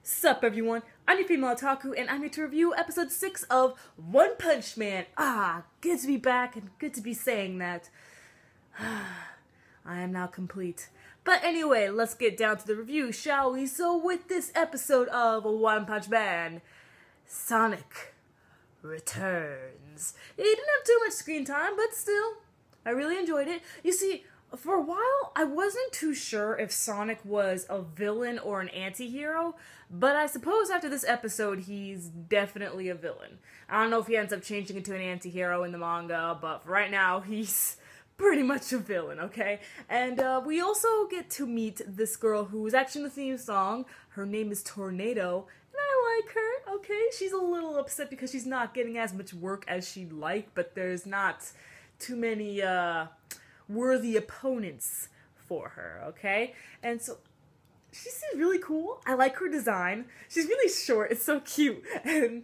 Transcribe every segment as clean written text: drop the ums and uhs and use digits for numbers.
Sup everyone, I'm your female otaku and I'm here to review episode 6 of One Punch Man. Good to be back and good to be saying that. I am now complete. But anyway, let's get down to the review, shall we? So with this episode of One Punch Man, Sonic returns. It didn't have too much screen time, but still, I really enjoyed it. You see, for a while, I wasn't too sure if Sonic was a villain or an anti-hero, but I suppose after this episode, he's definitely a villain. I don't know if he ends up changing into an anti-hero in the manga, but for right now, he's pretty much a villain, okay? And we also get to meet this girl who is actually in the theme song. Her name is Tornado, and I like her, okay? She's a little upset because she's not getting as much work as she'd like, but there's not too many, worthy opponents for her, okay? And so she seems really cool. I like her design. She's really short. It's so cute. And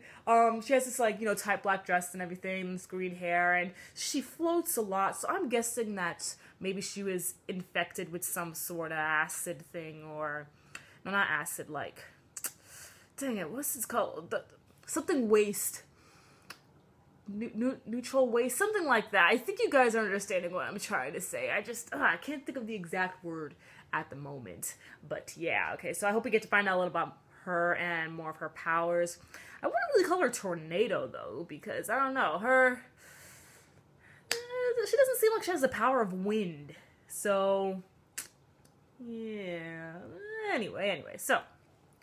she has this, like, tight black dress and everything, this green hair, and she floats a lot. So I'm guessing that maybe she was infected with some sort of acid thing, or no, not acid, like, dang it, what's this called? Something waste. Neutral waste, something like that. I think you guys are understanding what I'm trying to say. I can't think of the exact word at the moment. But yeah, okay, so I hope we get to find out a little about her and more of her powers. I wouldn't really call her Tornado, though, because, I don't know, she doesn't seem like she has the power of wind. So, yeah. Anyway, so,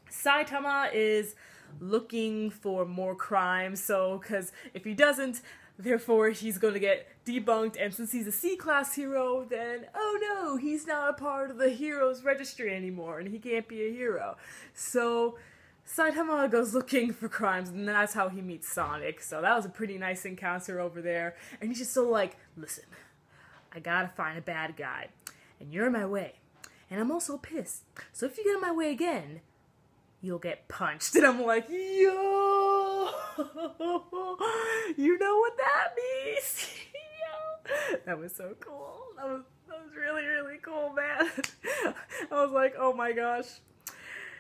Saitama is looking for more crime, so, because if he doesn't, therefore he's going to get debunked, and since he's a C-class hero, then, oh no, he's not a part of the heroes registry anymore, and he can't be a hero. So, Saitama goes looking for crimes, and that's how he meets Sonic, so that was a pretty nice encounter over there, and he's just so like, listen, I gotta find a bad guy, and you're in my way, and I'm also pissed, so if you get in my way again, you'll get punched. And I'm like, yo, you know what that means? Yo. That was so cool. That was really, really cool, man. I was like, oh my gosh.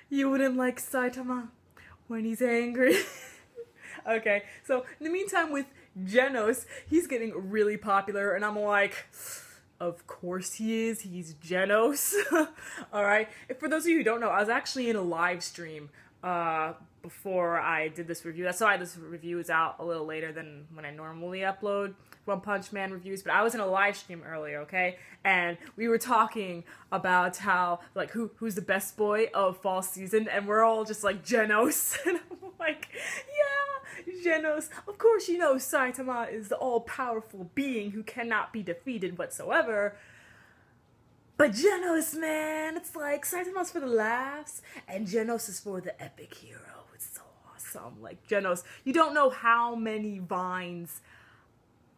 You wouldn't like Saitama when he's angry. Okay, so in the meantime with Genos, he's getting really popular, and I'm like, of course he is. He's Genos. Alright. For those of you who don't know, I was actually in a live stream before I did this review. That's why this review is out a little later than when I normally upload One Punch Man reviews. But I was in a live stream earlier, okay? And we were talking about how, like, who's the best boy of fall season. And we're all just like, Genos. And I'm like, yeah, Genos. Of course, you know Saitama is the all-powerful being who cannot be defeated whatsoever. But Genos, man, it's like Saitama's for the laughs, and Genos is for the epic hero. It's so awesome. Like, Genos, you don't know how many vines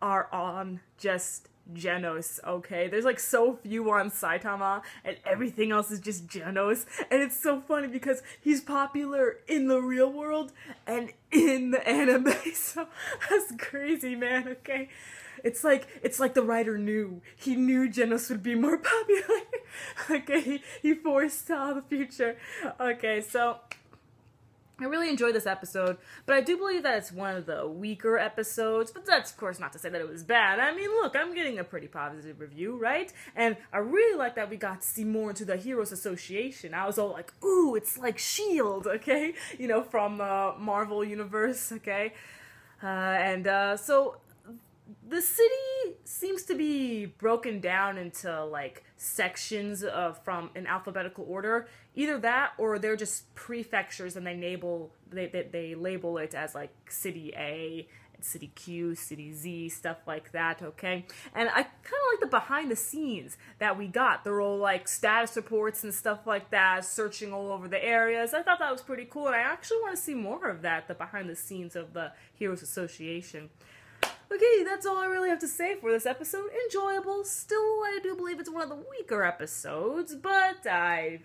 are on just Genos, okay? There's like so few on Saitama, and everything else is just Genos, and it's so funny because he's popular in the real world and in the anime, so that's crazy, man, okay? It's like the writer knew. He knew Genos would be more popular. Okay, he foresaw the future. Okay, so I really enjoyed this episode, but I do believe that it's one of the weaker episodes, but that's, of course, not to say that it was bad. I mean, look, I'm getting a pretty positive review, right? And I really like that we got to see more into the Heroes Association. I was all like, ooh, it's like S.H.I.E.L.D., okay? You know, from the Marvel Universe, okay? So the city seems to be broken down into, like, sections from an alphabetical order. Either that, or they're just prefectures, and they label it as, like, City A, City Q, City Z, stuff like that, okay? And I kind of like the behind the scenes that we got. They're all, like, status reports and stuff like that, searching all over the areas. I thought that was pretty cool, and I actually want to see more of that, the behind the scenes of the Heroes Association. Okay, that's all I really have to say for this episode. Enjoyable. Still, I do believe it's one of the weaker episodes, but I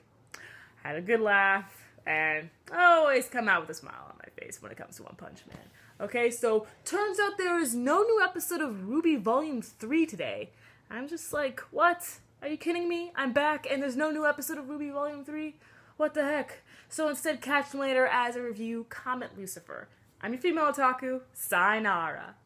had a good laugh, and I always come out with a smile on my face when it comes to One Punch Man. Okay, so turns out there is no new episode of RWBY Volume 3 today. I'm just like, what? Are you kidding me? I'm back, and there's no new episode of RWBY Volume 3? What the heck? So instead, catch me later as a review. Comment Lucifer. I'm your female otaku. Sayonara.